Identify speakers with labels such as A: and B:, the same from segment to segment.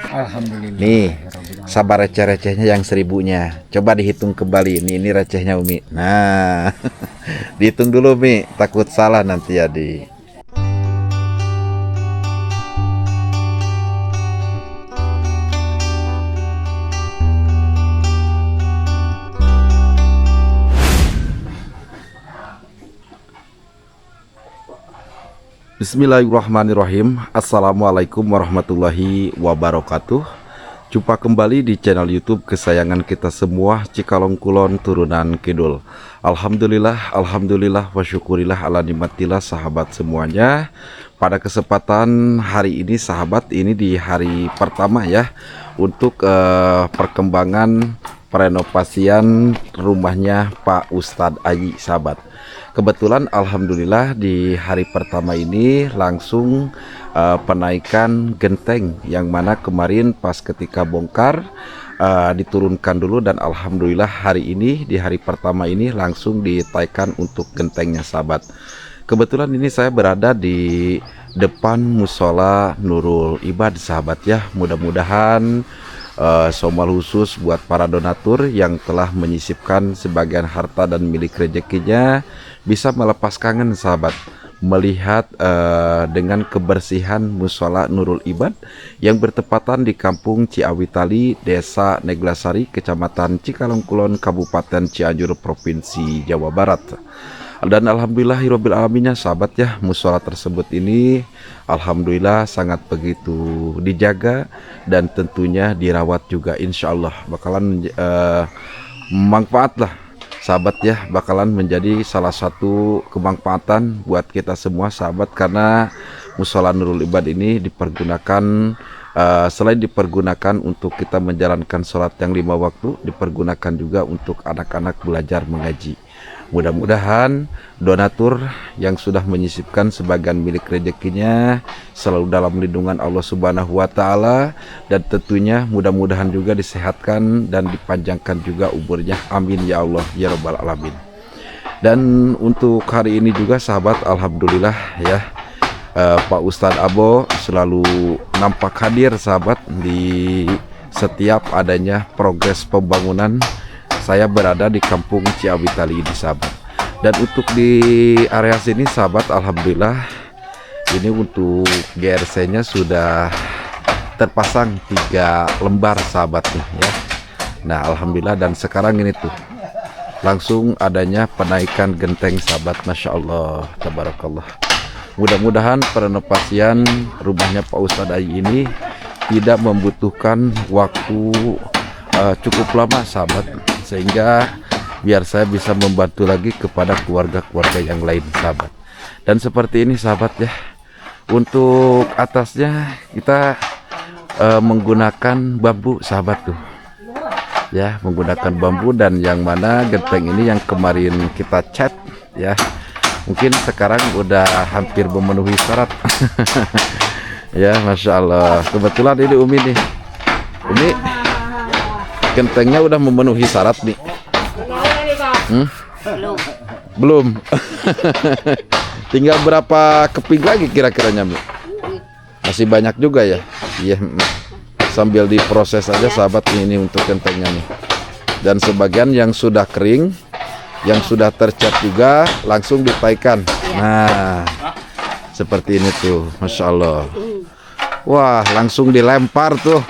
A: Alhamdulillah.
B: Nih, sabar receh-recehnya yang 1000-nya. Coba dihitung kembali. Ini recehnya Umi. Nah, dihitung dulu Mi. Takut salah nanti ya di. Bismillahirrahmanirrahim. Assalamualaikum warahmatullahi wabarakatuh. Jumpa kembali di channel YouTube kesayangan kita semua, Cikalong Kulon Turunan Kidul. Alhamdulillah wa syukurillah ala nikmatillah sahabat semuanya. Pada kesempatan hari ini sahabat, ini di hari pertama ya untuk perkembangan perenovasian rumahnya Pak Ustadz Ayi sahabat. Kebetulan alhamdulillah di hari pertama ini langsung penaikan genteng yang mana kemarin pas ketika bongkar diturunkan dulu, dan alhamdulillah hari ini di hari pertama ini langsung ditaikan untuk gentengnya sahabat. Kebetulan ini saya berada di depan musola Nurul Ibad sahabat ya. Mudah-mudahan somal khusus buat para donatur yang telah menyisipkan sebagian harta dan milik rezekinya bisa melepas kangen sahabat melihat dengan kebersihan musola Nurul Ibad yang bertepatan di Kampung Ciawitali, Desa Neglasari, Kecamatan Cikalong Kulon, Kabupaten Cianjur, Provinsi Jawa Barat. Dan alhamdulillahirabbil alamin sahabat ya, musola tersebut ini alhamdulillah sangat begitu dijaga dan tentunya dirawat juga, insya Allah bakalan manfaat lah sahabat ya, bakalan menjadi salah satu kemanfaatan buat kita semua sahabat, karena musola Nurul Ibad ini dipergunakan selain dipergunakan untuk kita menjalankan sholat yang 5 waktu, dipergunakan juga untuk anak-anak belajar mengaji. Mudah-mudahan donatur yang sudah menyisipkan sebagian milik rezekinya selalu dalam lindungan Allah Subhanahu wa Ta'ala, dan tentunya mudah-mudahan juga disehatkan dan dipanjangkan juga umurnya, amin ya Allah ya Rabbal Alamin. Dan untuk hari ini juga sahabat, alhamdulillah ya, Pak Ustadz Abo selalu nampak hadir sahabat di setiap adanya progres pembangunan. Saya berada di Kampung Ciawitali ini sahabat, dan untuk di area sini sahabat, alhamdulillah ini untuk GRC-nya sudah terpasang 3 lembar sahabat nih ya. Nah alhamdulillah, dan sekarang ini tuh langsung adanya penaikan genteng sahabat, masya Allah tabarakallah. Mudah-mudahan perenovasian rumahnya Pak Ustadz Ayi ini tidak membutuhkan waktu cukup lama sahabat, sehingga biar saya bisa membantu lagi kepada keluarga-keluarga yang lain sahabat. Dan seperti ini sahabat ya, untuk atasnya kita menggunakan bambu sahabat tuh ya, menggunakan bambu, dan yang mana genteng ini yang kemarin kita cat ya, mungkin sekarang udah hampir memenuhi syarat. Ya masya Allah, kebetulan ini Umi nih, Umi gentengnya udah memenuhi syarat nih. Belum. Tinggal berapa keping lagi kira-kiranya Mi? Masih banyak juga ya. Iya. Sambil diproses aja sahabat ini untuk gentengnya nih. Dan sebagian yang sudah kering, yang sudah tercat juga langsung ditaikan. Nah seperti ini tuh, masya Allah. Wah langsung dilempar tuh.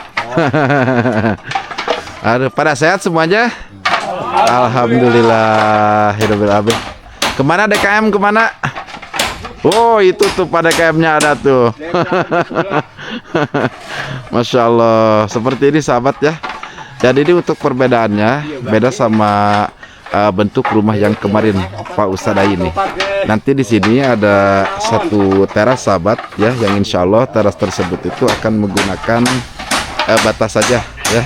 B: Aduh, pada sehat semuanya? Alhamdulillah. Kemana DKM kemana? Oh itu tuh pada DKM-nya ada tuh. Masya Allah. Seperti ini sahabat ya. Jadi ini untuk perbedaannya beda sama bentuk rumah yang kemarin Pak Ustadz Ayi ini. Nanti di sini ada satu teras sahabat ya, yang insya Allah teras tersebut itu akan menggunakan batas saja ya.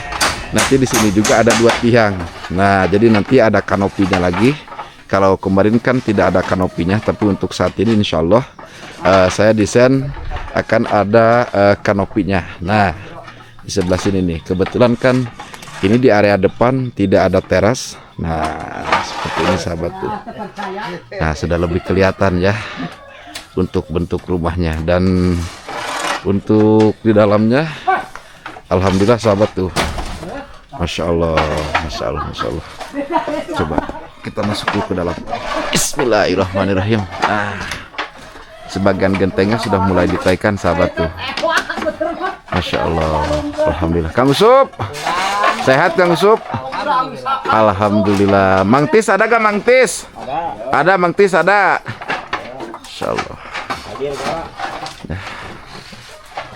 B: Nanti di sini juga ada 2 tiang. Nah, jadi nanti ada kanopinya lagi. Kalau kemarin kan tidak ada kanopinya, tapi untuk saat ini insya Allah saya desain akan ada kanopinya. Nah, di sebelah sini nih. Kebetulan kan ini di area depan tidak ada teras. Nah, seperti ini sahabat tuh. Nah, sudah lebih kelihatan ya untuk bentuk rumahnya. Dan Untuk di dalamnya, alhamdulillah sahabat tuh, masya Allah, masya Allah, masya Allah. Coba kita masuk dulu ke dalam. Bismillahirrahmanirrahim. Sebagian gentengnya sudah mulai ditaikan sahabat tuh. Masya Allah, alhamdulillah. Kang Usup, sehat Kang Usup? Alhamdulillah. Mang Tis ada gak Mang Tis? Ada Mang Tis ada. Masya Allah. Nah,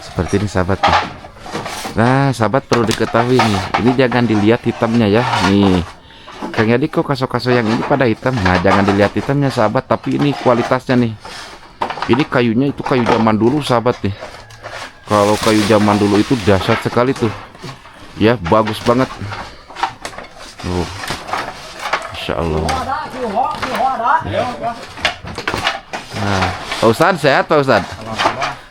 B: seperti ini sahabat nih. Nah sahabat perlu diketahui nih, ini jangan dilihat hitamnya ya. Nih Kang Yadi kok kaso-kaso yang ini pada hitam. Nah jangan dilihat hitamnya sahabat, tapi ini kualitasnya nih. Ini kayunya itu kayu zaman dulu sahabat nih. Kalau kayu zaman dulu itu dahsyat sekali tuh. Ya bagus banget. Masya Allah. Nah, Pak Ustadz sehat Pak Ustadz?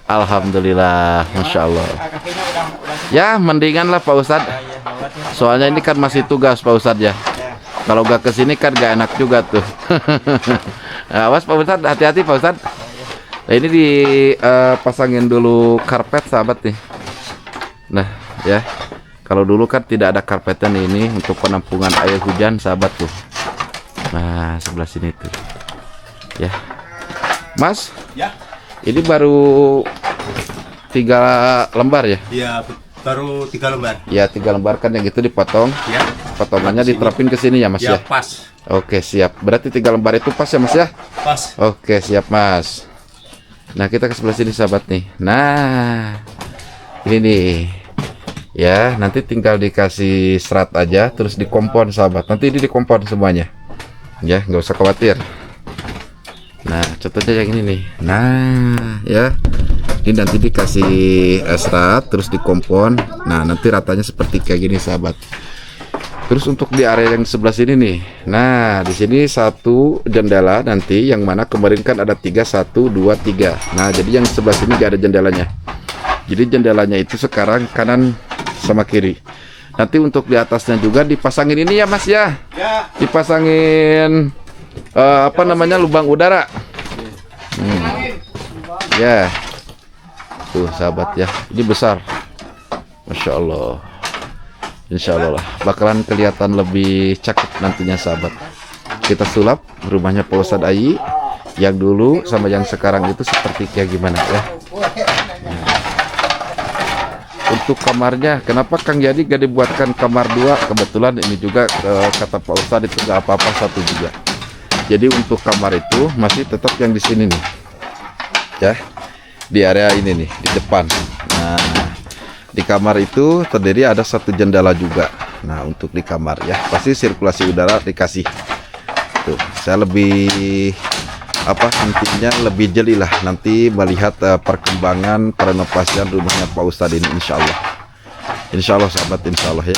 B: Alhamdulillah, Masya Allah. Ya mendingan lah Pak Ustadz. Soalnya ini kan masih tugas Pak Ustadz ya. Kalau gak kesini kan gak enak juga tuh. Awas Pak Ustadz, hati-hati Pak Ustadz. Nah, ini dipasangin dulu karpet sahabat nih. Nah ya, kalau dulu kan tidak ada karpetnya nih, ini untuk penampungan air hujan sahabat tuh. Nah sebelah sini tuh ya Mas
C: ya,
B: ini baru 3 lembar ya?
C: iya baru 3 lembar
B: Ya 3 lembar kan yang itu dipotong
C: ya,
B: potongannya diterapin ke sini ya Mas
C: ya
B: ya?
C: pas,
B: Oke siap, berarti 3 lembar itu pas ya Mas ya?
C: pas.
B: Oke siap Mas. Nah kita ke sebelah sini sahabat nih. Nah ini nih ya, nanti tinggal dikasih serat aja terus dikompon sahabat. Nanti ini dikompon semuanya ya, nggak usah khawatir. Nah contohnya yang ini nih. Nah ya, ini nanti dikasih serat terus dikompon. Nah nanti ratanya seperti kayak gini sahabat. Terus untuk di area yang sebelah sini nih, nah di sini 1 jendela nanti, yang mana kemarin kan ada 3, 1, 2, 3. Nah jadi yang sebelah sini gak ada jendelanya. Jadi jendelanya itu sekarang kanan sama kiri. Nanti untuk di atasnya juga dipasangin ini ya Mas ya.
C: Ya,
B: Dipasangin apa namanya, lubang udara. Ya, tuh sahabat ya, ini besar. Masya Allah. Insya Allah lah, bakalan kelihatan lebih cakep nantinya sahabat. Kita sulap rumahnya Pak Ustadz Ayi yang dulu sama yang sekarang itu seperti kayak gimana ya. Untuk kamarnya, kenapa Kang Yadi gak dibuatkan kamar 2? Kebetulan ini juga kata Pak Ustadz itu gak apa-apa 1 juga. Jadi untuk kamar itu masih tetap yang di sini nih ya, di area ini nih di depan. Nah di kamar itu terdiri ada 1 jendela juga. Nah untuk di kamar ya pasti sirkulasi udara dikasih. Tuh saya lebih intinya lebih jeli lah nanti melihat perkembangan perenovasian rumahnya Pak Ustadz ini, insya Allah. Insya Allah sahabat, insya Allah ya.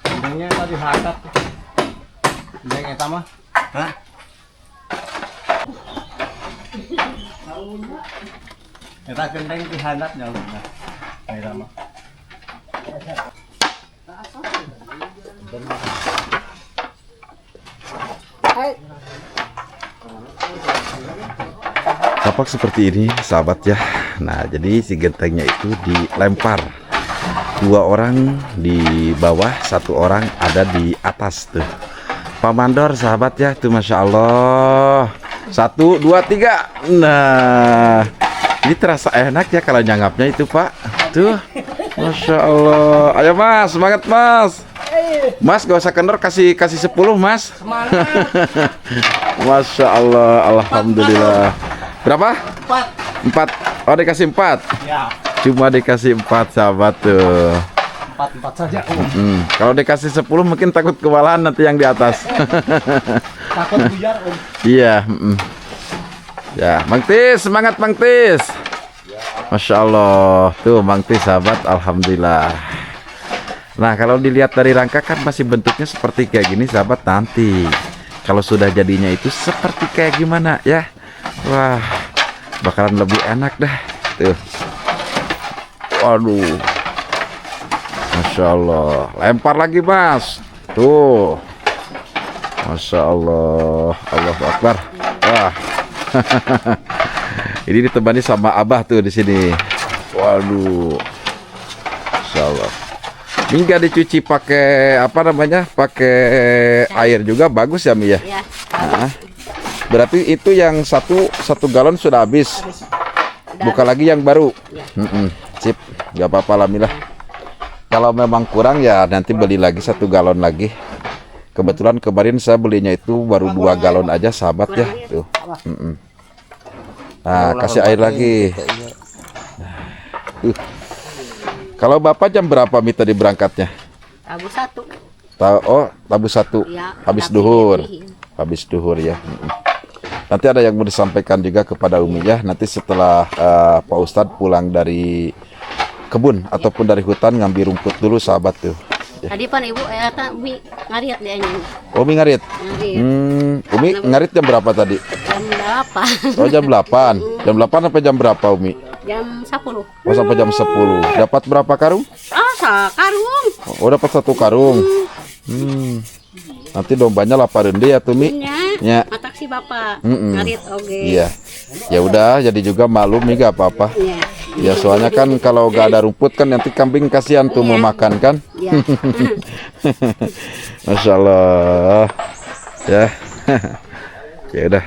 A: Gendengnya tadi hadat. Gendeng eta mah.
C: hah?
A: Eta gendeng di hadat jauh. Nah, eta mah.
B: Tapak seperti ini sahabat ya. Nah jadi si gentengnya itu dilempar, 2 orang di bawah, 1 orang ada di atas tuh. Pak Mandor sahabat ya tuh, Masya Allah. 1, 2, 3. Nah ini terasa enak ya kalau nyangapnya itu Pak. Tuh Masya Allah. Ayo Mas, semangat Mas. Mas gak usah kendor, kasih 10 Mas. Masya Allah, alhamdulillah. Berapa? 4. Oh dikasih 4.
A: Ya,
B: Cuma dikasih 4 sahabat tuh.
A: 4 4 saja.
B: Kalau dikasih 10 mungkin takut kewalahan nanti yang di atas.
A: Takut buyar Om.
B: Iya. Ya, Mang Tis, semangat Mang Tis. Masya Allah, tuh Mang Tis sahabat, alhamdulillah. Nah, kalau dilihat dari rangka kan masih bentuknya seperti kayak gini sahabat. Nanti kalau sudah jadinya itu seperti kayak gimana ya? Wah, bakalan lebih enak dah. Tuh. Waduh. Masya Allah. Lempar lagi Mas. Tuh. Masya Allah. Allahu Akbar. Wah. Ini ditemani sama Abah tuh di sini. Waduh. Masya Allah. Ini nggak dicuci pakai apa namanya? Pakai air juga bagus ya Mi ya?
D: Iya.
B: Nah, berarti itu yang satu galon sudah habis. Buka lagi yang baru. Sip, nggak apa-apa lah Mila. Kalau memang kurang ya nanti beli lagi 1 galon lagi. Kebetulan kemarin saya belinya itu baru 2 galon aja sahabat ya. Tuh. Nah, kasih air lagi. Kalau Bapak jam berapa Mi tadi berangkatnya?
D: Rabu 1.
B: Oh, Rabu 1.
D: Ya,
B: Habis
D: tapi
B: duhur.
D: dipilihin.
B: Habis duhur ya. Nanti ada yang mau disampaikan juga kepada Umi ya. Nanti setelah Pak Ustadz pulang dari kebun ataupun dari hutan ngambil rumput dulu sahabat tuh. Ya.
D: Tadi pan Ibu Umi ngariat dia nyanyi.
B: Umi ngarit.
D: Ngarit.
B: Umi ngarit jam berapa tadi?
D: Jam 8.
B: Oh jam 8. Jam 8 sampai jam berapa Umi?
D: Jam 10.
B: Oh sampai jam 10. Dapat berapa karung?
D: Sekarung.
B: Oh dapat 1 karung. Nanti dombanya laparin deh ya tuh Mi. Ya.
D: Matak si Bapak. Ngarit oge.
B: Iya. Ya udah jadi juga maklum nih gak apa-apa.
D: Iya.
B: Ya soalnya kan kalau gak ada rumput kan nanti kambing kasihan tuh mau makan kan.
D: Iya.
B: Masya Allah. Ya. Ya udah.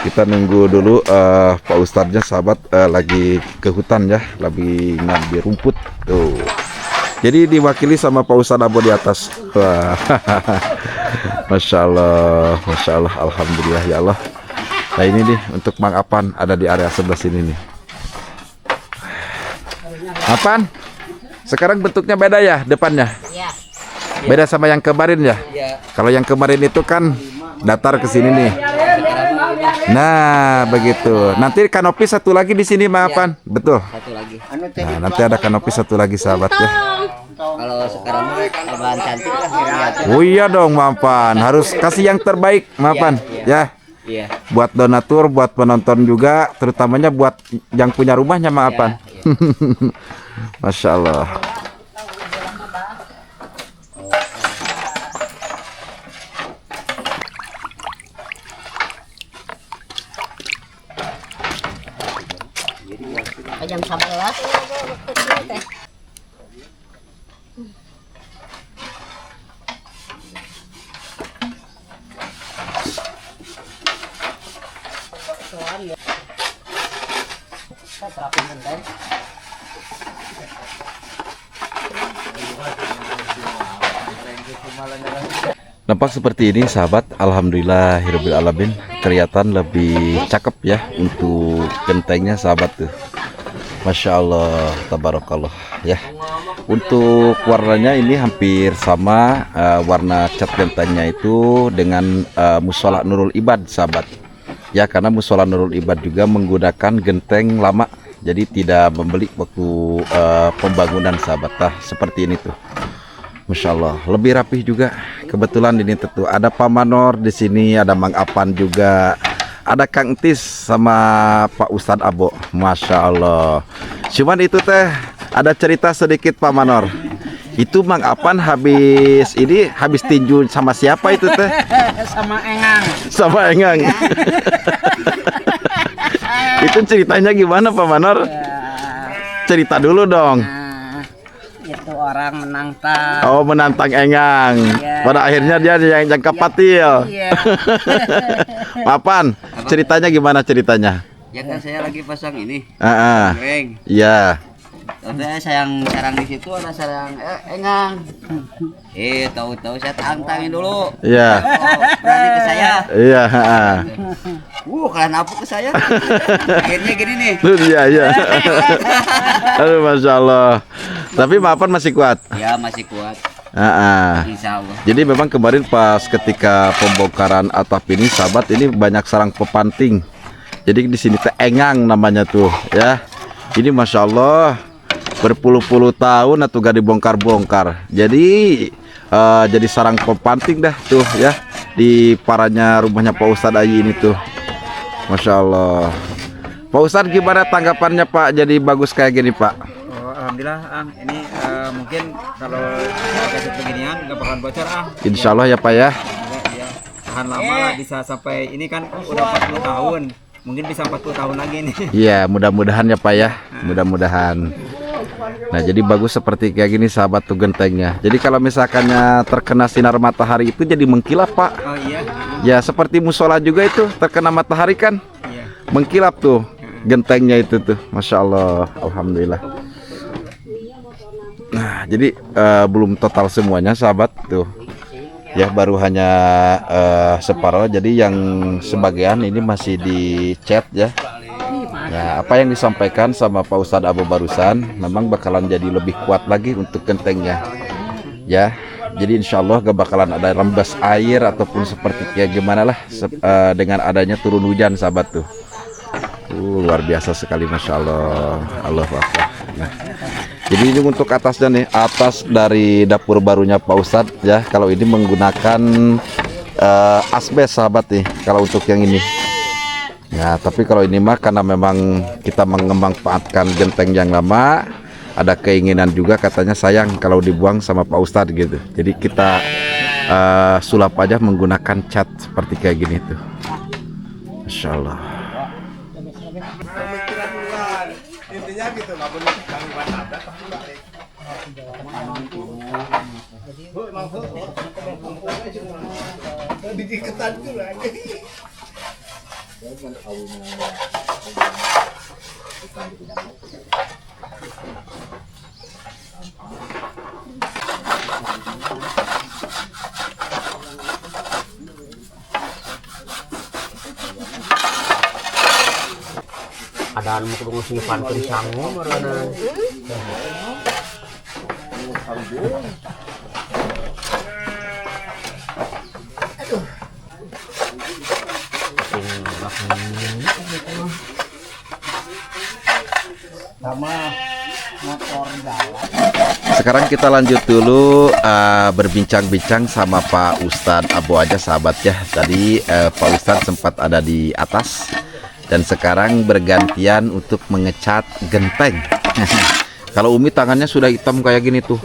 B: Kita nunggu dulu Pak Ustadznya sahabat lagi ke hutan ya, lagi ngambil rumput tuh. Jadi diwakili sama Pak Ustadz Abo di atas. Wah. Masya Allah, Masya Allah, alhamdulillah ya Allah. Nah ini nih untuk Mang Apan ada di area sebelah sini nih. Apan, sekarang bentuknya beda ya depannya?
D: Iya.
B: Beda sama yang kemarin ya? Kalau yang kemarin itu kan datar ke sini nih. Nah, begitu. Nanti kanopi 1 lagi di sini, Mang Apan. Betul.
E: 1 lagi.
B: Nah, nanti ada kanopi 1 lagi, sahabat ya.
E: Kalau sekarang bahan cantik lah kelihatan.
B: Oh iya dong, Mang Apan. Harus kasih yang terbaik, Mang Apan. Ya.
E: Iya.
B: Buat donatur, buat penonton juga, terutamanya buat yang punya rumahnya, Mang Apan. Masya Allah.
D: Jam 11.
B: Nampak seperti ini sahabat, alhamdulillah hirbil alamin, kelihatan lebih cakep ya untuk gentengnya sahabat tuh. Masya Allah, tabarakallah ya. Untuk warnanya ini hampir sama warna cat gentengnya itu dengan musola Nurul Ibad sahabat. Ya karena musola Nurul Ibad juga menggunakan genteng lama, jadi tidak membeli waktu pembangunan sahabat. Nah, seperti ini tuh. Masya Allah, lebih rapih juga. Kebetulan ini tentu ada Pak Manor di sini, ada Mang Apan juga, ada Kang Tis sama Pak Ustadz Abo. Masya Allah. Cuman itu teh ada cerita sedikit Pak Manor. Itu Mang Apan habis tinju sama siapa itu teh?
E: Sama Engang.
B: Sama Engang. Itu ceritanya gimana Pak Manor? Cerita dulu dong.
E: Itu orang menantang.
B: Oh, menantang Engang.
E: Iya.
B: Pada akhirnya dia yang jangka patil.
E: Iya.
B: Papan, ceritanya gimana ceritanya?
E: Ya kan saya lagi pasang ini.
B: Ah,
E: Kering.
B: iya.
E: Ada sayang sarang di situ, ada sarang engang. Tahu-tahu saya tantangin dulu.
B: Iya.
E: Berani ke saya.
B: Iya.
E: Kalian apa ke saya? Akhirnya gini nih.
B: Iya. Aduh, Masya Allah. Tapi maafan masih kuat.
E: Ya masih kuat. Insya Allah.
B: Jadi memang kemarin pas ketika pembongkaran atap ini, sahabat, ini banyak sarang pepanting. Jadi di sini teh engang namanya tuh, ya. Ini Masya Allah berpuluh-puluh tahun atau gak dibongkar-bongkar. Jadi jadi sarang pepanting dah tuh, ya, di paranya rumahnya Pak Ustadz Ayi ini tuh. Masya Allah. Pak Ustadz, gimana tanggapannya Pak? Jadi bagus kayak gini Pak?
F: Alhamdulillah, ini mungkin kalau kaset beginian nggak bakalan bocor
B: Insya Allah ya Pak ya.
F: Ya, tahan lama lah, bisa sampai ini kan udah 40 tahun, mungkin bisa 40 tahun lagi nih.
B: Iya, mudah-mudahan ya Pak ya, mudah-mudahan. Nah, jadi bagus seperti kayak gini sahabat tuh gentengnya. Jadi kalau misalkannya terkena sinar matahari itu jadi mengkilap Pak.
F: Oh iya.
B: Ya seperti musola juga itu terkena matahari kan,
F: Iya.
B: mengkilap tuh gentengnya itu tuh. Masya Allah, alhamdulillah. Nah, jadi belum total semuanya sahabat tuh. Ya baru hanya separuh. Jadi yang sebagian ini masih dicat ya. Nah, apa yang disampaikan sama Pak Ustadz Abu barusan memang bakalan jadi lebih kuat lagi untuk gentengnya. Ya. Jadi insya Allah gak bakalan ada rembes air ataupun seperti kayak gimana lah dengan adanya turun hujan sahabat tuh. Luar biasa sekali, Masya Allah. Allahu Akbar. Nah, jadi ini untuk atasnya nih, atas dari dapur barunya Pak Ustadz ya. Kalau ini menggunakan asbes sahabat nih, kalau untuk yang ini. Nah, tapi kalau ini mah karena memang kita mengembangkan genteng yang lama, ada keinginan juga katanya sayang kalau dibuang sama Pak Ustadz gitu. Jadi kita sulap aja menggunakan cat seperti kayak gini tuh. Masya Allah.
C: Intinya gitu, nggak boleh gangguan ada tapi balik. Diketan tuh lagi.
E: Ada anu kudu ngesipan sangu marana.
B: Sekarang kita lanjut dulu berbincang-bincang sama Pak Ustadz Abu aja sahabat ya. Tadi Pak Ustadz sempat ada di atas dan sekarang bergantian untuk mengecat genteng. Kalau Umi tangannya sudah hitam kayak gini tuh.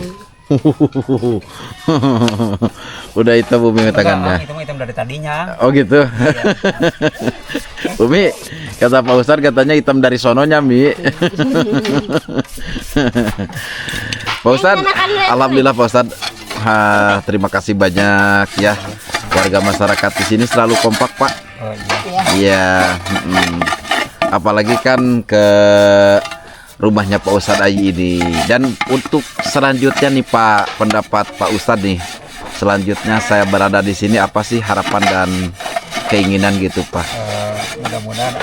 B: Udah hitam Umi tangannya.
F: Hitam dari tadinya.
B: Oh gitu. Umi, kata Pak Ustadz katanya hitam dari sononya Mi. Pak Ustadz, alhamdulillah Pak Ustadz, terima kasih banyak ya. Warga masyarakat di sini selalu kompak Pak.
F: Oh
B: Iya.
F: iya.
B: Apalagi kan ke rumahnya Pak Ustadz Ayi ini. Dan untuk selanjutnya nih Pak, pendapat Pak Ustadz nih. Selanjutnya saya berada di sini, apa sih harapan dan keinginan gitu Pak?
F: Mudah-mudahan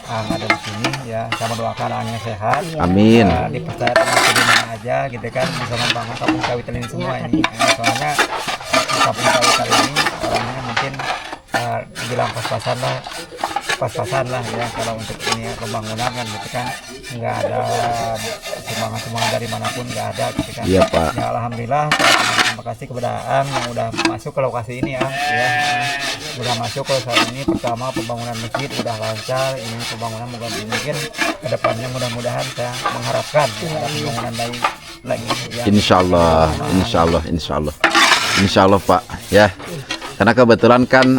F: ada di sini ya, sama doakan Angnya sehat.
B: Amin.
F: Dipercaya tempat di mana aja gitu kan, bisa membangun kampung kawitan ini semua ini. Soalnya kampung kawitan ini orangnya mungkin bilang pas-pasan lah ya, kalau untuk ini ya, pembangunan kan gitu kan, nggak ada sumbangan dari manapun, nggak ada gitu kan.
B: Iya Pak.
F: Ya alhamdulillah, terima kasih kepada Ang yang udah masuk ke lokasi ini ya, udah masuk ke saat ini. Pertama pembangunan masjid udah lancar, ini pembangunan mungkin kedepannya mudah-mudahan saya mengharapkan ada pembangunan lagi ya.
B: Insya Allah, Insya Allah Pak ya. Karena kebetulan kan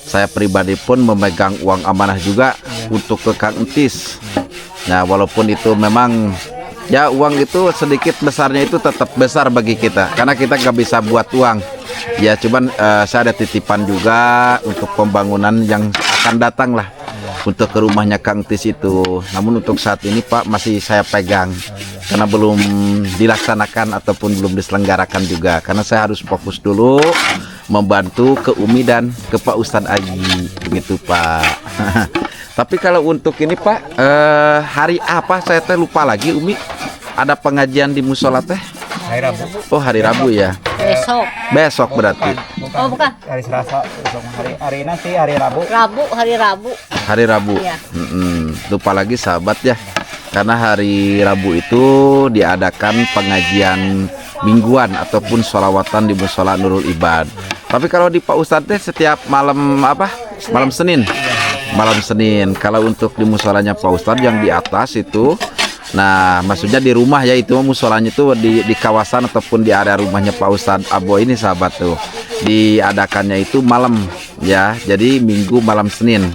B: saya pribadi pun memegang uang amanah juga untuk ke Kang Entis. Nah walaupun itu memang ya uang itu sedikit, besarnya itu tetap besar bagi kita karena kita nggak bisa buat uang ya. Cuman saya ada titipan juga untuk pembangunan yang akan datang lah. untuk ke rumahnya Kang Tis itu. Namun untuk saat ini Pak masih saya pegang karena belum dilaksanakan ataupun belum diselenggarakan juga, karena saya harus fokus dulu membantu ke Umi dan ke Pak Ustadz Aji begitu Pak. Tapi kalau untuk ini Pak, hari apa saya teh lupa lagi Umi, ada pengajian di musola teh?
F: Hari Rabu.
B: Oh hari Rabu ya.
D: Besok.
B: Besok berarti.
D: Oh bukan.
F: Hari Selasa, besok hari nanti hari Rabu.
D: Hari Rabu.
B: Hari Rabu.
D: Iya.
B: Lupa lagi sahabat ya. Karena hari Rabu itu diadakan pengajian mingguan ataupun sholawatan di musola Nurul Ibad. Tapi kalau di Pak Ustadz teh setiap malam apa? Malam Senin. Malam Senin. Kalau untuk di musolanya Pak Ustadz yang di atas itu, nah maksudnya di rumah ya, itu musolanya itu di kawasan ataupun di area rumahnya Pak Ustadz Abo ini sahabat tuh, diadakannya itu malam ya, jadi Minggu malam Senin.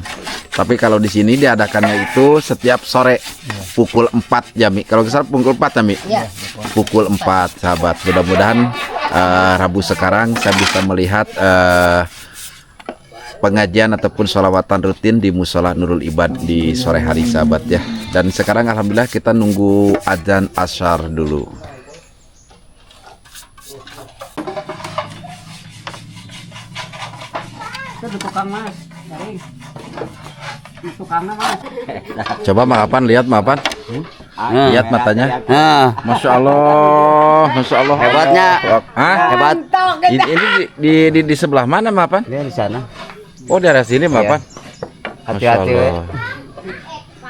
B: Tapi kalau di sini diadakannya itu setiap sore pukul 4 ya Mi. Kalau nggak salah pukul 4 ya Mi.
D: Ya.
B: Pukul 4 sahabat. Mudah-mudahan Rabu sekarang saya bisa melihat pengajian ataupun sholawatan rutin di musola Nurul Ibad di sore hari sahabat ya. Dan sekarang alhamdulillah kita nunggu adzan asyar dulu.
D: Itu tukang mas. Dari. Tukangnya mas.
B: Coba maafan, lihat maafan. Lihat matanya.
E: Nah,
B: Masya Allah, Masya Allah.
E: Hebatnya.
B: Hah?
E: hebat.
B: Ini di sebelah mana maafan?
E: Dia di sana.
B: Oh di area sini maafan.
E: Hati-hati
B: Masya
E: we.
B: Allah.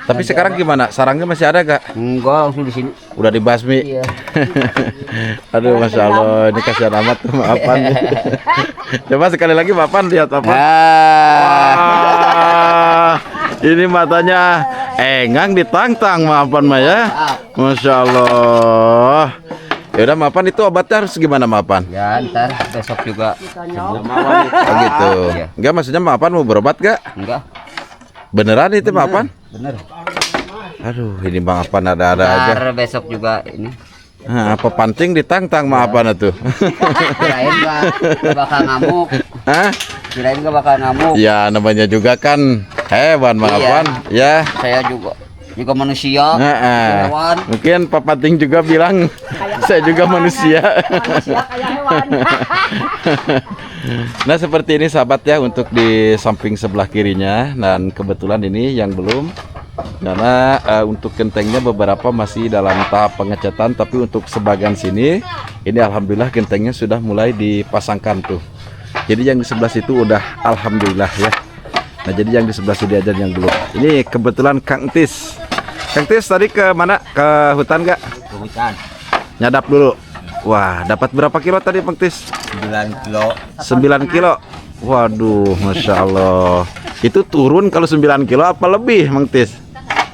B: Tapi sekarang gimana? Sarangnya masih ada gak?
E: Enggak, langsung di sini.
B: Udah dibasmi.
E: Iya.
B: Aduh Masya Allah, ini kasihan amat tuh maafan. Coba sekali lagi maafan, lihat apa? Wah, ini matanya engang ditantang maafan mah ya. Masya Allah. Ya udah maafan, itu obatnya harus gimana maafan?
E: Ya, ntar besok juga.
B: Oh gitu.
E: Iya.
B: Enggak, maksudnya maafan mau berobat gak?
E: Enggak.
B: Beneran itu maafan?
E: Bener.
B: Aduh, ini maafan ada-ada aja.
E: Ntar besok juga ini.
B: Nah, apa pancing ditantang maafan itu?
E: Kirain gak bakal ngamuk.
B: Hah?
E: Kirain gak bakal ngamuk.
B: Ya namanya juga kan hewan maafan ya.
E: Saya juga manusia.
B: Nah,
E: Hewan.
B: mungkin Pak Pating juga bilang saya juga manusia. Nah seperti ini sahabat ya, untuk di samping sebelah kirinya. Dan kebetulan ini yang belum, karena untuk gentengnya beberapa masih dalam tahap pengecatan. Tapi untuk sebagian sini ini alhamdulillah gentengnya sudah mulai dipasangkan tuh. Jadi yang di sebelah situ udah alhamdulillah ya. Nah jadi yang di sebelah sini aja yang belum. Ini kebetulan Kang Tis. Kang Tis tadi ke mana? Ke hutan gak?
A: Ke hutan
B: Nyadap dulu. Wah, dapat berapa kilo tadi Bang Tis?
A: 9 kilo.
B: 9 kilo. Waduh, Masya Allah. Itu turun kalau 9 kilo apa lebih Bang Tis?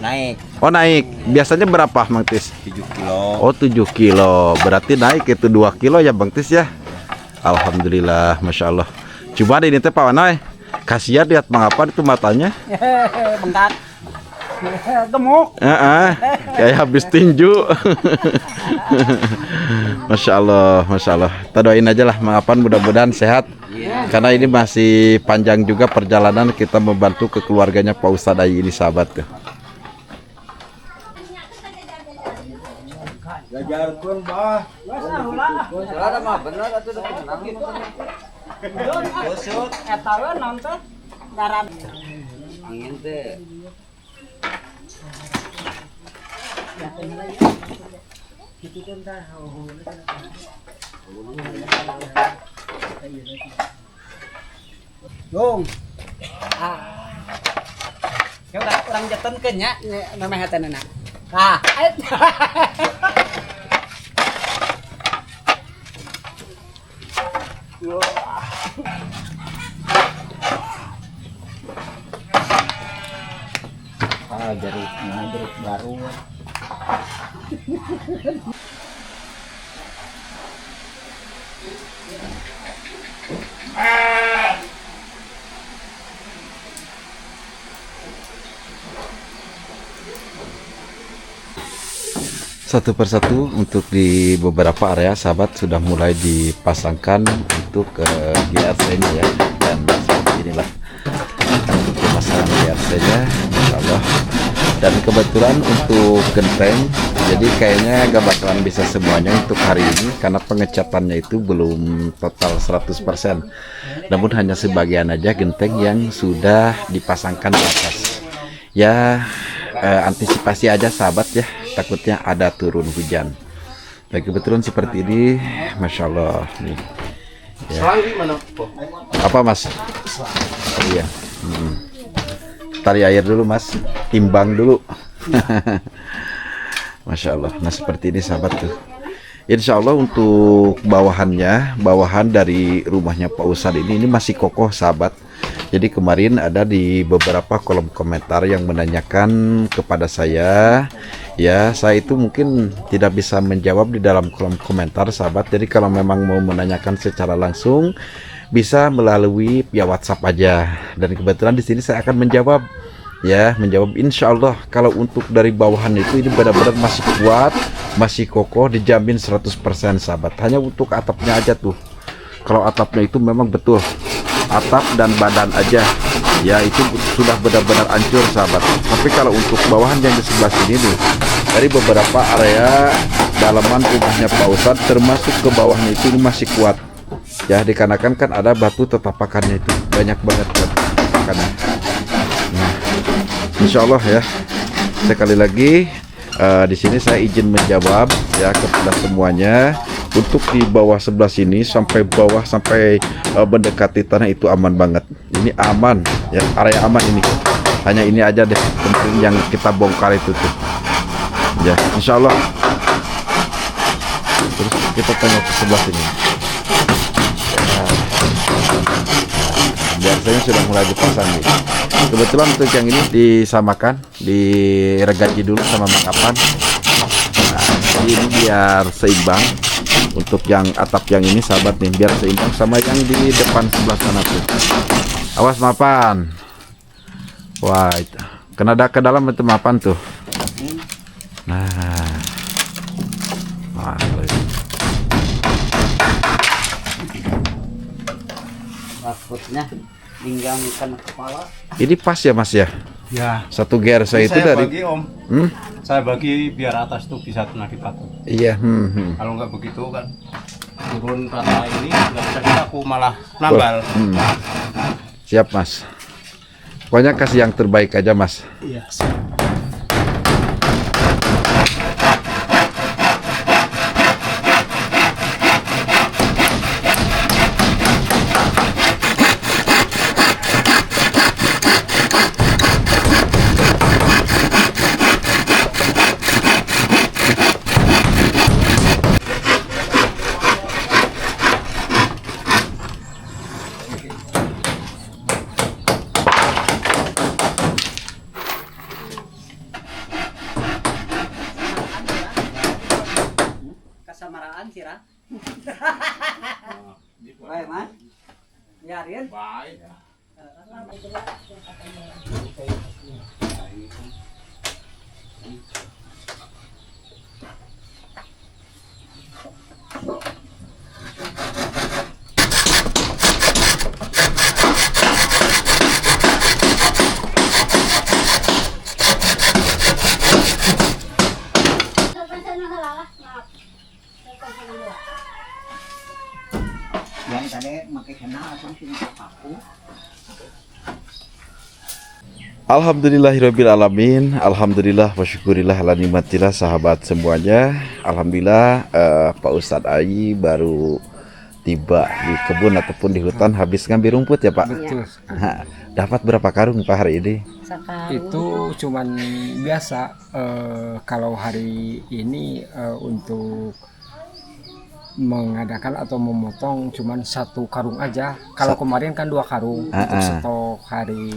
A: Naik
B: Oh naik. Biasanya berapa Bang Tis?
A: 7 kilo.
B: Oh 7 kilo. Berarti naik itu 2 kilo ya Bang Tis ya. Alhamdulillah, Masya Allah. Coba deh ini teh Pak Wanoy. Kasihan lihat mengapa itu matanya.
D: Bengkak. Gemuk.
B: Kayak habis tinju. Masya Allah, Masya Allah. Kita doain aja lah maafan, mudah-mudahan sehat. Karena ini masih panjang juga perjalanan kita membantu ke keluarganya Pak Ustadz Ayi ini sahabat tuh.
C: Gajar pun bah.
E: Ada mah bener atuh udah tenang.
C: Bosot.
D: Eta nonton darah.
E: Angin teh.
F: Dong. Ya udah orang jatuh kenya namanya tanana. Ah.
A: Jeruk baru.
B: Satu persatu untuk di beberapa area sahabat sudah mulai dipasangkan untuk GRC nya ya. Dan seperti inilah untuk pemasangan GRC nya. Allah. Dan kebetulan untuk genteng, jadi kayaknya gak bakalan bisa semuanya untuk hari ini karena pengecatannya itu belum total 100%. Namun hanya sebagian aja genteng yang sudah dipasangkan di atas. Ya, antisipasi aja sahabat ya, takutnya ada turun hujan. Dan kebetulan seperti ini, Masya Allah nih. Ya. Apa Mas? Iya. Tari air dulu Mas, timbang dulu. Masya Allah. Nah seperti ini sahabat tuh. Insya Allah untuk bawahan dari rumahnya Pak Ustadz ini masih kokoh sahabat. Jadi kemarin ada di beberapa kolom komentar yang menanyakan kepada saya. Ya saya itu mungkin tidak bisa menjawab di dalam kolom komentar sahabat. Jadi kalau memang mau menanyakan secara langsung, bisa melalui via WhatsApp aja. Dan kebetulan di sini saya akan menjawab. Ya, menjawab insya Allah. Kalau untuk dari bawahan itu ini benar-benar masih kuat, masih kokoh, dijamin 100% sahabat. Hanya untuk atapnya aja tuh. Kalau atapnya itu memang betul atap dan badan aja, ya itu sudah benar-benar hancur sahabat. Tapi kalau untuk bawahan yang di sebelah sini nih, dari beberapa area dalaman rumahnya Pak Ustadz termasuk ke bawahnya itu ini masih kuat. Ya, dikarenakan kan ada batu tetapakannya itu banyak banget tetapakannya. Nah, insya Allah ya, sekali lagi di sini saya izin menjawab ya kepada semuanya. Untuk di bawah sebelah sini sampai bawah sampai mendekati tanah itu aman banget. Ini aman ya, area aman ini. Hanya ini aja deh penting yang kita bongkar itu tuh. Ya, insya Allah. Terus kita tengok ke sebelah sini. Biasanya sudah mulai dipasang nih. Kebetulan untuk yang ini disamakan, diregaji dulu sama makapan. Nah, ini biar seimbang. Untuk yang atap yang ini sahabat nih, biar seimbang sama yang di depan sebelah sana tuh. Awas mapan. Wah, itu. Kena ke dalam itu mapan tuh. Nah. Wah,
E: Takutnya pinggangkan kepala.
B: ini pas ya Mas ya?
A: Ya.
B: Satu gear saya itu
A: Saya
B: dari
A: bagi Om. Saya bagi biar atas tuh bisa kena di patung.
B: iya.
A: Kalau nggak begitu kan turun tanah ini nggak bisa aku malah nambal.
B: Siap Mas. Pokoknya kasih yang terbaik aja Mas.
A: Iya.
D: Kesamaraan sirah. Baik, Mas. Biarin.
A: Baik.
D: Yang tadi pakai kenal aku sini aku.
B: Alhamdulillahirrabbilalamin. Alhamdulillah wa syukurillah ala nikmatillah sahabat semuanya. Alhamdulillah Pak Ustadz Ai baru tiba di kebun ataupun di hutan habis ngambil rumput ya Pak.
F: Betul.
B: Dapat berapa karung Pak hari ini?
F: Itu cuman biasa kalau hari ini untuk mengadakan atau memotong cuman 1 karung aja. Kalau kemarin kan 2 karung untuk stok hari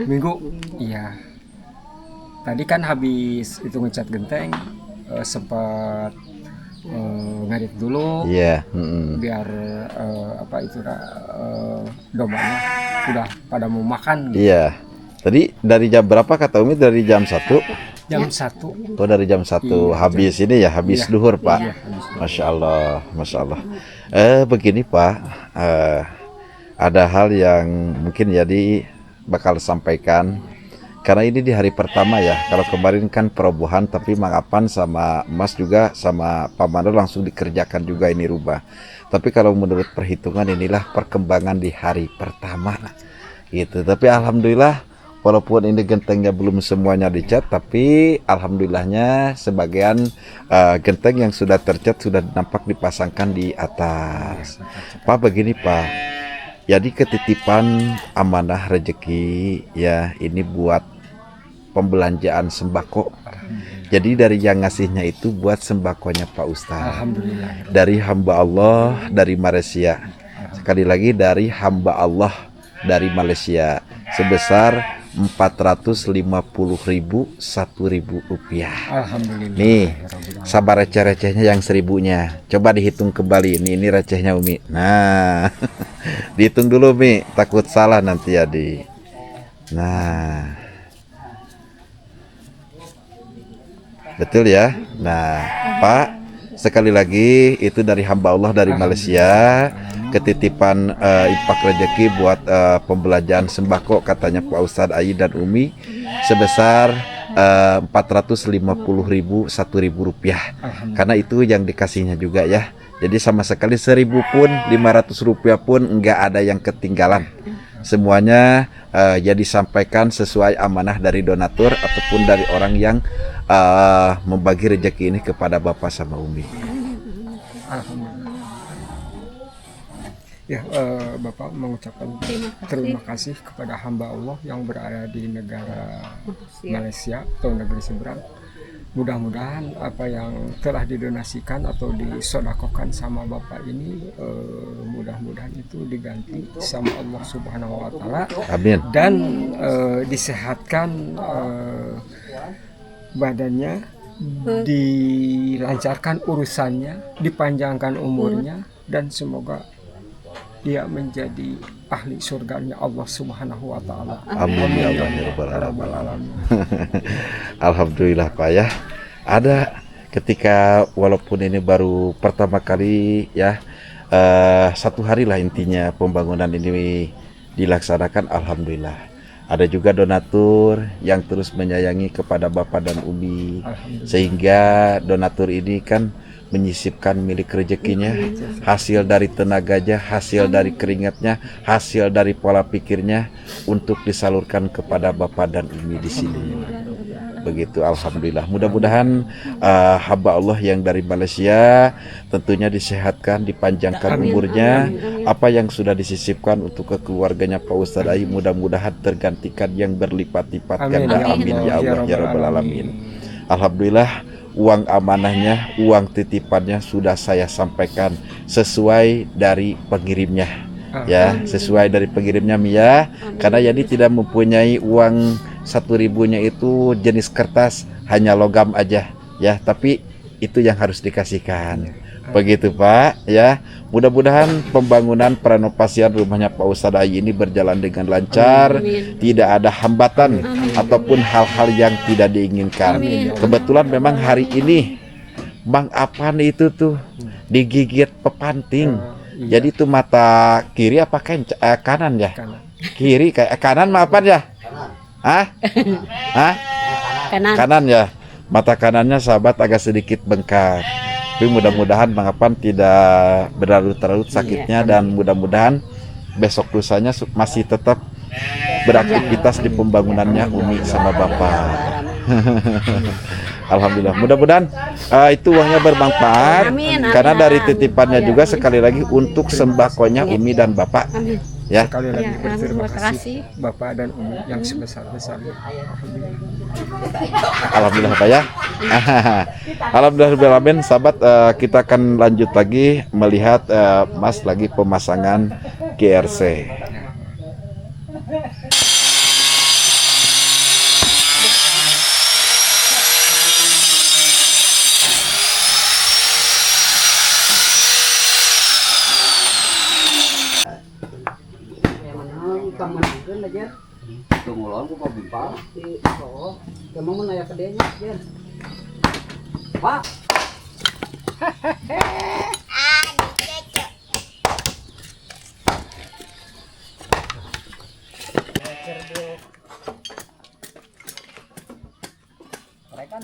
F: Minggu. Iya. Tadi kan habis itu ngecat genteng sempat ngarit dulu.
B: Iya.
F: Biar apa itu dombanya udah pada mau makan.
B: Iya. Tadi dari jam berapa kata Umi? Dari jam 1?
F: Jam 1.
B: Oh dari jam 1
F: Iya,
B: habis ini ya, habis
F: Iya.
B: duhur Pak.
F: Iya, habis duhur.
B: Masya Allah, Masya Allah. Begini Pak, ada hal yang mungkin jadi bakal sampaikan. Karena ini di hari pertama ya. Kalau kemarin kan perobohan, tapi Mang Apan sama Mas juga sama Pak Mandor langsung dikerjakan juga ini rubah. Tapi kalau menurut perhitungan inilah perkembangan di hari pertama gitu. Tapi alhamdulillah walaupun ini gentengnya belum semuanya dicat, tapi alhamdulillahnya sebagian genteng yang sudah tercat sudah nampak dipasangkan di atas. Pak, begini Pak, jadi ketitipan amanah rezeki ya, ini buat pembelanjaan sembako. Jadi dari yang ngasihnya itu buat sembakonya Pak Ustaz.
F: Alhamdulillah.
B: Dari hamba Allah dari Malaysia. Sekali lagi dari hamba Allah dari Malaysia sebesar 450.000 1.000 rupiah.
F: Alhamdulillah.
B: Nih, sabar receh-recehnya yang 1.000-nya. Coba dihitung kembali. Ini recehnya Umi. Nah, dihitung dulu Mi. Takut salah nanti ya di. Nah, betul ya. Nah, Pak, sekali lagi itu dari hamba Allah dari Malaysia. Ketitipan impak rezeki buat pembelajaran sembako katanya Pak Ustadz Ayi dan Umi sebesar 450.000 1.000 rupiah. Karena itu yang dikasihnya juga ya. Jadi sama sekali 1.000 pun 500 rupiah pun enggak ada yang ketinggalan. Semuanya ya disampaikan sesuai amanah dari donatur ataupun dari orang yang membagi rezeki ini kepada Bapak sama Umi.
F: Alhamdulillah. Ya, Bapak mengucapkan terima kasih kepada hamba Allah yang berada di negara Malaysia atau negeri seberang. Mudah-mudahan apa yang telah didonasikan atau disodakokan sama Bapak ini mudah-mudahan itu diganti sama Allah Subhanahu wa Ta'ala.
B: Amin.
F: Dan disehatkan badannya, dilancarkan urusannya, dipanjangkan umurnya, dan semoga dia menjadi ahli surganya Allah Subhanahu wa Ta'ala.
B: Amin ya Allah ya Rabbal Alamin. Alhamdulillah Pak ya. Ada ketika walaupun ini baru pertama kali ya, 1 hari lah intinya pembangunan ini dilaksanakan. Alhamdulillah. Ada juga donatur yang terus menyayangi kepada Bapak dan Umi, sehingga donatur ini kan menyisipkan milik rezekinya, hasil dari tenaganya, hasil dari keringatnya, hasil dari pola pikirnya untuk disalurkan kepada Bapak dan Umi di sini. Begitu, alhamdulillah. Mudah-mudahan hamba Allah yang dari Malaysia tentunya disehatkan, dipanjangkan umurnya. Apa yang sudah disisipkan untuk keluarganya Pak Ustadz Ayi mudah-mudahan tergantikan yang berlipat-lipat ganda. Amin ya Allah ya Rabbal Alamin. Alhamdulillah. Uang amanahnya, uang titipannya sudah saya sampaikan sesuai dari pengirimnya ya, sesuai dari pengirimnya Mia. Karena jadi tidak mempunyai uang 1.000-nya itu jenis kertas, hanya logam aja ya, tapi itu yang harus dikasihkan. Begitu Pak ya. Mudah-mudahan pembangunan renovasian rumahnya Pak Ustadz Ayi ini berjalan dengan lancar. Tidak ada hambatan ataupun hal-hal yang tidak diinginkan. Kebetulan memang hari ini Bang Apan itu tuh digigit pepanting. Jadi tuh mata kiri apa kanan ya? Kiri kayak kanan mah apa ya? Hah? Kanan ya. Mata kanannya sahabat agak sedikit bengkak. Tapi mudah-mudahan Bang Apan tidak berlarut-larut sakitnya, dan mudah-mudahan besok lusanya masih tetap beraktivitas di pembangunannya Umi sama Bapak. Alhamdulillah. Mudah-mudahan itu uangnya bermanfaat. Karena dari titipannya juga sekali lagi untuk sembakonya Umi dan Bapak. Ya.
F: Sekali lagi berterima kasih Bapak dan Umi yang sebesar-besarnya.
B: Alhamdulillah Pak ya. Alhamdulillah. Sahabat, kita akan lanjut lagi melihat Mas lagi pemasangan GRC.
E: Tunggulan ku Pak Bimpal.
D: Oh, kamu mau nanya ke dia nya,
E: Pak.
G: Hari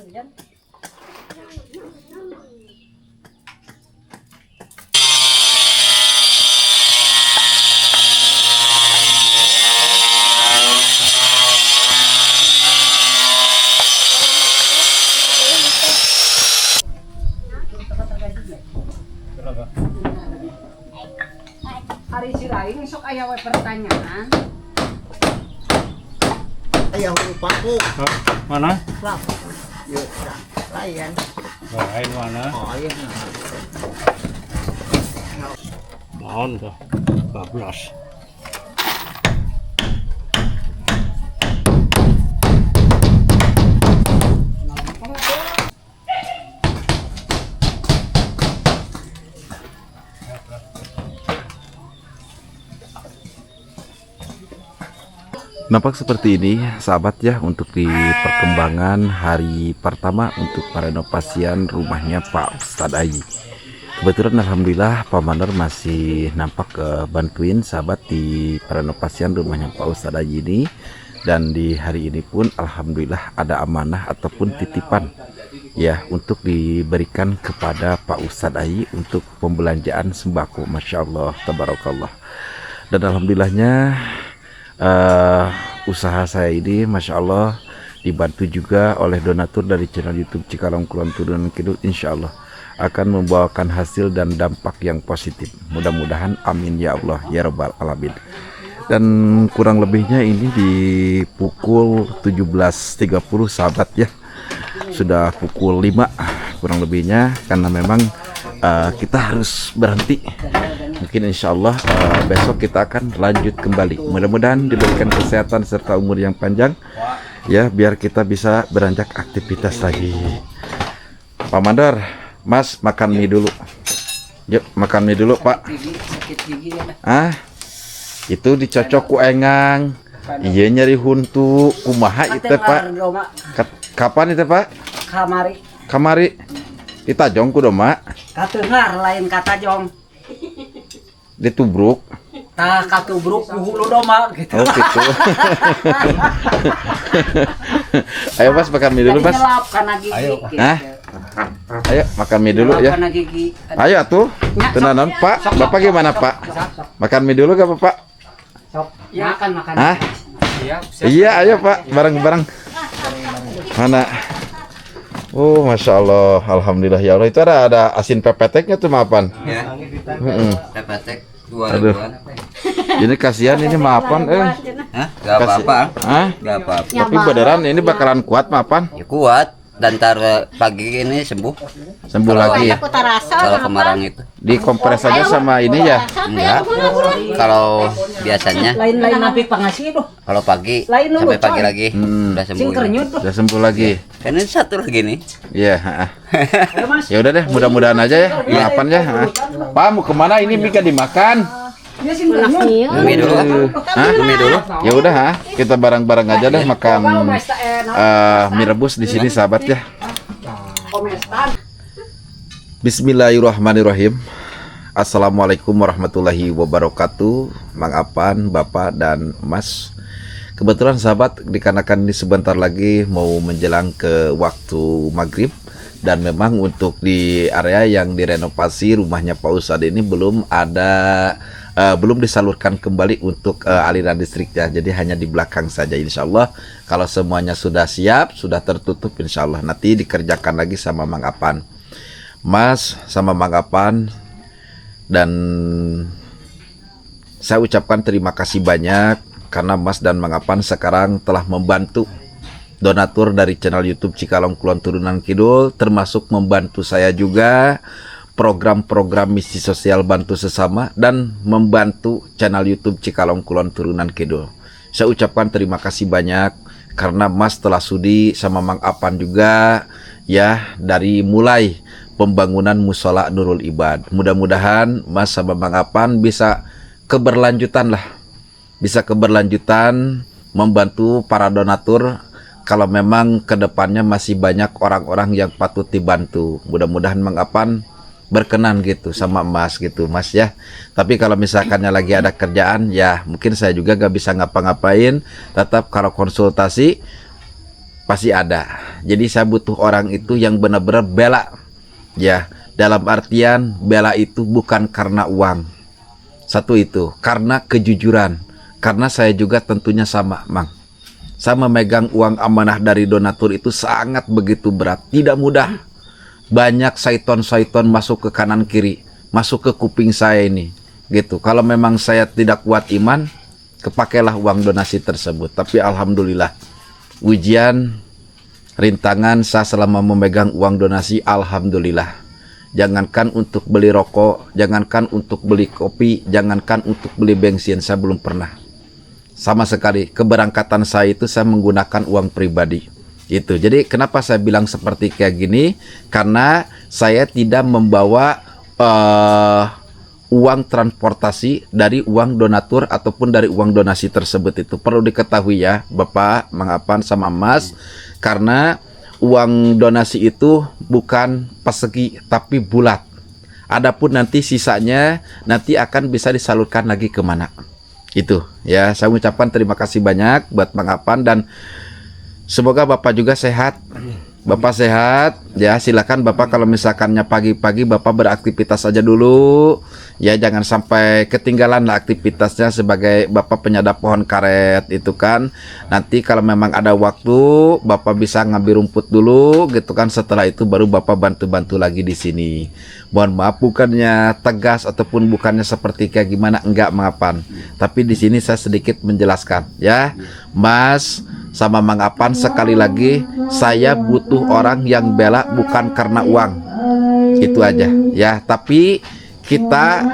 G: siraing sok aya we pertanyaan.
D: Ayah lupa ku.
A: Mana?
D: Yuk, layan.
A: Lain mana?
D: Oh, ayah.
A: Mohon tuh. 12.
B: Nampak seperti ini sahabat ya, untuk di perkembangan hari pertama untuk perenovasian rumahnya Pak Ustadz Ayi. Kebetulan alhamdulillah Pak Mandor masih nampak bantuin sahabat di perenovasian rumahnya Pak Ustadz Ayi ini. Dan di hari ini pun alhamdulillah ada amanah ataupun titipan ya untuk diberikan kepada Pak Ustadz Ayi untuk pembelanjaan sembako. Masya Allah, tabarakallah. Dan alhamdulillahnya usaha saya ini Masya Allah dibantu juga oleh donatur dari channel YouTube Cikalong Kulon Turunan Kidul. Insya Allah akan membawakan hasil dan dampak yang positif, mudah-mudahan amin ya Allah ya Rabbal Alamin. Dan kurang lebihnya ini di pukul 17.30 sahabat ya, sudah pukul 5 kurang lebihnya, karena memang kita harus berhenti. Mungkin insya Allah besok kita akan lanjut kembali. Mudah-mudahan diberikan kesehatan serta umur yang panjang ya, biar kita bisa beranjak aktivitas lagi. Pak Mandor, Mas makan mie dulu. Yuk makan mie dulu Pak.
E: Sakit gigi ya.
B: Ah, itu dicocok ku engang. Iya nyari huntu. Kumaha itu Pak? Kapan itu Pak?
G: Kamari.
B: Kamari. Ditajong ku doma.
G: Kateungar lain kata jong.
B: Ditubruk.
G: Tah katubruk ku hulu doma gitu.
B: Oh gitu. Ayo Mas makan mie dulu Mas.
G: Nyelap kana gigi.
F: Ayo.
G: Gitu.
B: Hah? Ayo makan mie dulu
G: Nyelap
B: ya.
G: kana gigi.
B: Ayo atuh. Tenanan Pak. Bapak gimana Pak? Makan mie dulu gak Pak?
G: Sok makan.
B: Hah? Iya ayo Pak. Bareng-bareng. Mana? Oh Masya Allah. Alhamdulillah ya Allah. Itu ada asin pepeteknya tuh maafan.
E: Ya. Pepetek 2
B: Aduh.
E: ribuan.
B: Ini kasihan ini maafan
E: Hah? Gak apa-apa.
B: Hah?
E: Gak apa-apa.
B: Tapi beneran ini bakalan kuat maafan.
E: Ya kuat. Dan ntar pagi ini sembuh.
B: Sembuh lagi.
E: Kalau kemarin itu.
B: Dikompres aja sama ini ya.
E: Enggak. Kalau biasanya
G: Lain-lain napi pangasih doh.
E: kalau pagi
G: Lain dulu,
E: sampai pagi
G: coy.
E: lagi
B: Hmm.
E: udah sembuh.
G: Cingkernyut tuh.
B: Udah sembuh lagi.
E: Kan ini satu lagi nih.
B: Iya. Ya udah deh, mudah-mudahan aja ya. Maafan ya. Pak mau kemana ini mie kan dimakan?
G: Dia cingkernyut.
E: Mie dulu.
B: Hah?
E: Mie dulu.
B: Ya udah ha, kita bareng-bareng aja deh makan mie rebus di sini sahabat ya. Bismillahirrahmanirrahim. Assalamualaikum warahmatullahi wabarakatuh. Mang Apan, Bapak dan Mas. Kebetulan sahabat dikarenakan ini sebentar lagi mau menjelang ke waktu maghrib, dan memang untuk di area yang direnovasi rumahnya Pak Ustadz ini belum disalurkan kembali untuk aliran listriknya, jadi hanya di belakang saja. Insya Allah kalau semuanya sudah siap, sudah tertutup, insya Allah nanti dikerjakan lagi sama Mang Apan, Mas sama Mang Apan. Dan saya ucapkan terima kasih banyak karena Mas dan Mang Apan sekarang telah membantu donatur dari channel YouTube Cikalong Kulon Turunan Kidul, termasuk membantu saya juga program-program misi sosial bantu sesama dan membantu channel YouTube Cikalong Kulon Turunan Kidul. Saya ucapkan terima kasih banyak karena Mas telah sudi sama Mang Apan juga ya, dari mulai pembangunan musola Nurul Ibad. Mudah-mudahan Mas sama Mang Apan bisa keberlanjutan lah, bisa keberlanjutan membantu para donatur. Kalau memang kedepannya masih banyak orang-orang yang patut dibantu, mudah-mudahan Mang Apan berkenan gitu sama Mas gitu Mas ya. Tapi kalau misalkannya lagi ada kerjaan ya mungkin saya juga gak bisa ngapa-ngapain. Tetap kalau konsultasi pasti ada. Jadi saya butuh orang itu yang benar-benar bela, ya, dalam artian bela itu bukan karena uang, satu itu, karena kejujuran. Karena saya juga tentunya sama, Mang. Saya memegang uang amanah dari donatur itu sangat begitu berat, tidak mudah. Banyak syaiton-syaiton masuk ke kanan kiri, masuk ke kuping saya ini, gitu. Kalau memang saya tidak kuat iman, kepakailah uang donasi tersebut. Tapi alhamdulillah, ujian, rintangan saya selama memegang uang donasi, alhamdulillah. Jangankan untuk beli rokok, jangankan untuk beli kopi, jangankan untuk beli bensin, saya belum pernah. Sama sekali, keberangkatan saya itu saya menggunakan uang pribadi. Itu. Jadi kenapa saya bilang seperti kayak gini? Karena saya tidak membawa uang transportasi dari uang donatur ataupun dari uang donasi tersebut. Itu perlu diketahui ya, Bapak, Mang Apan sama Mas, karena uang donasi itu bukan persegi tapi bulat. Adapun nanti sisanya nanti akan bisa disalurkan lagi kemana. Itu ya, saya ucapkan terima kasih banyak buat Mang Apan, dan semoga Bapak juga sehat. Bapak sehat ya, silakan Bapak kalau misalkannya pagi-pagi Bapak beraktivitas aja dulu ya, jangan sampai ketinggalan lah aktivitasnya sebagai Bapak penyadap pohon karet itu kan. Nanti kalau memang ada waktu Bapak bisa ngambil rumput dulu gitu kan, setelah itu baru Bapak bantu-bantu lagi di sini. Mohon maaf bukannya tegas ataupun bukannya seperti kayak gimana, enggak Mang Apan, tapi di sini saya sedikit menjelaskan ya, Mas sama Mang Apan, sekali lagi saya butuh orang yang bela bukan karena uang, itu aja ya. Tapi kita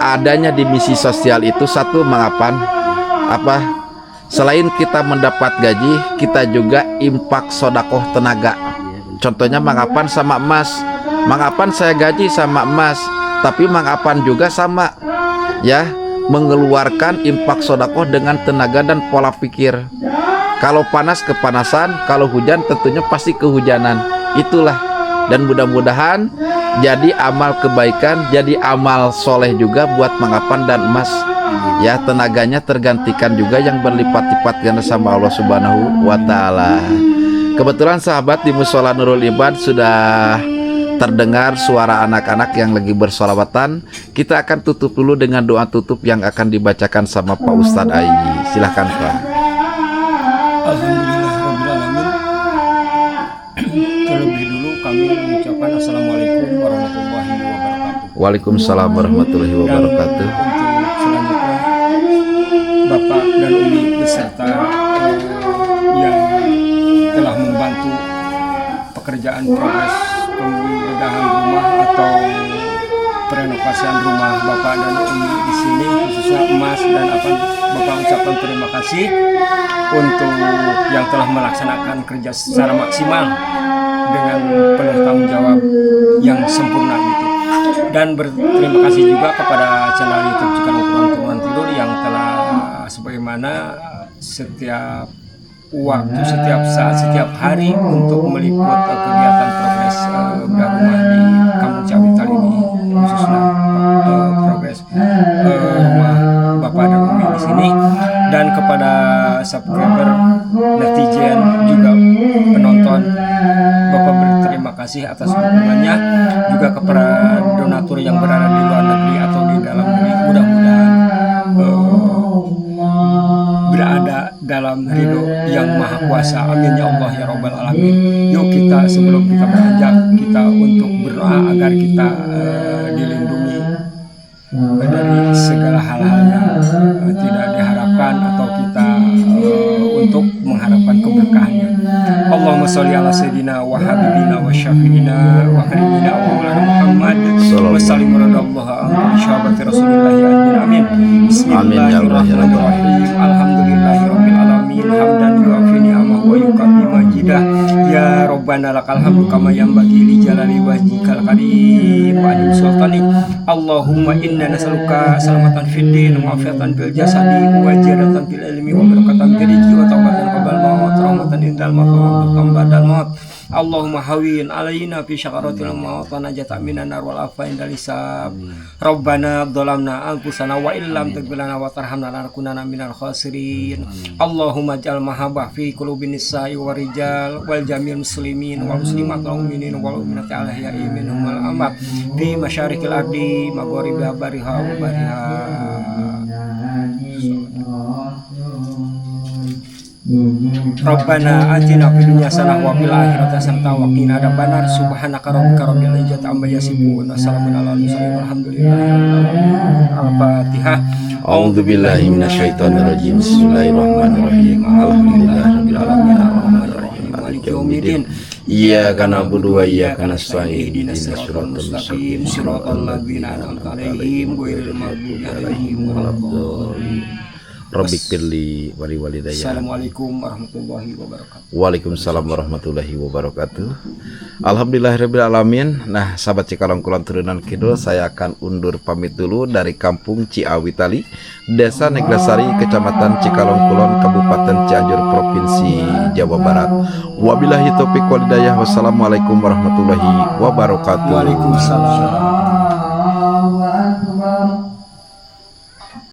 B: adanya di misi sosial itu satu, Mang Apan, apa, selain kita mendapat gaji, kita juga impak sodakoh tenaga. Contohnya Mang Apan sama Mas, Mang Apan saya gaji sama Mas, tapi Mang Apan juga sama ya, mengeluarkan impak sodakoh dengan tenaga dan pola pikir. Kalau panas kepanasan, kalau hujan tentunya pasti kehujanan. Itulah, dan mudah-mudahan jadi amal kebaikan, jadi amal soleh juga buat Mang Apan dan Mas ya, tenaganya tergantikan juga yang berlipat-lipat ganda sama Allah Subhanahu wa Ta'ala. Kebetulan sahabat, di Musola Nurul Ibad sudah terdengar suara anak-anak yang lagi bersolawatan. Kita akan tutup dulu dengan doa tutup yang akan dibacakan sama Pak Ustadz Ayi. Silahkan Pak.
A: Alhamdulillahirrahmanirrahim. Terlebih dulu kami mengucapkan Assalamualaikum warahmatullahi wabarakatuh.
B: Waalaikumsalam warahmatullahi wabarakatuh.
A: Untuk selanjutnya Bapak dan Umi beserta yang telah membantu pekerjaan progres pembedahan rumah atau perenovasian rumah Bapak dan Umi di sini, khususnya Mas dan Apan, Bapak ucapkan terima kasih untuk yang telah melaksanakan kerja secara maksimal dengan penuh tanggung jawab yang sempurna gitu. Dan berterima kasih juga kepada channel YouTube Cikarang Turun Tidur yang telah sebagaimana setiap waktu, setiap saat, setiap hari untuk meliput kegiatan progres bedah rumah di Kampung Cawital ini, khususnya progres rumah Bapak dan Umi di sini, dan kepada subscriber, netizen, juga penonton, Bapak berterima kasih atas dukungannya, juga kepada donatur yang berada di luar negeri atau di dalam negeri, mudah-mudahan berada dalam ridho yang maha kuasa. Amin ya Allah ya Rabbal Alamin. Yuk kita, sebelum kita beranjak, kita untuk berdoa agar kita dilindungi dari segala hal-hal yang tidak diharapkan, atau kita untuk mengharapkan keberkahannya. Allahumma sholli ala sayyidina wa habibina wa syafiina wa karimina wa maulana Muhammad wa sallim radallahu anhu syahabati rasulillahi ajmin. Amin. Bismillahirrahmanirrahim. Alhamdulillahirabbil alamin hamdan yu'afi ni'amahu wa yukafi majidah. Ya Rabbana lakal hamdu kama yanbaghi li jalali wajhikal karim wa alim sultani. Allahumma inna nas'aluka salamatan fid din wa afiatan fil jasadi wa ziyadatan fil ilmi wa barakatan fil rizqi wa tawbatan qabla al maut, rahmatan indal maut wa badal maut. Allahumma hawin alaina fi syakaratil maut wa najata minan nar wal afain dal hisab. Rabbana dhalamna anfusana wa illam taghfir lana wa tarhamna lanakunanna minal khasirin. Allahumma ja'al mahabbah fi qulubin nisa'i wa rijal wal jamil muslimin wal muslimat wal mu'minin wal mu'minati ala ahya'i minhum wal amwat fi masyariqil ardi magharibiha bariha wa bariha. Rabbana atina fid dunya hasanah wa fil akhirati hasanah wa qina adzabannar. Subhanaka rabbika rabbil izzati amma yasifun wa salamun alal mursalin walhamdulillahi rabbil alamin. Al-Fatihah.
B: A'udzu billahi minasyaitonir rajim. Bismillahirrahmanirrahim. Alhamdulillahirabbil alamin arrahmanir rahim maliki yaumiddin. Iyyaka na'budu wa iyyaka nasta'in. Ihdinas siratal mustaqim siratal ladzina an'amta 'alaihim ghairil maghdubi 'alaihim waladdallin. Rabbik firli wali walidayya.
A: Assalamualaikum warahmatullahi wabarakatuh.
B: Waalaikumsalam warahmatullahi wabarakatuh. Alhamdulillahirabbil alamin. Nah, sahabat Cikalong Kulon Turunan Kidul, saya akan undur pamit dulu dari Kampung Ciawitali, Desa Neglasari, Kecamatan Cikalong Kulon, Kabupaten Cianjur, Provinsi Jawa Barat. Wabillahi taufiq wal hidayah. Wassalamualaikum warahmatullahi wabarakatuh.
A: Waalaikumsalam.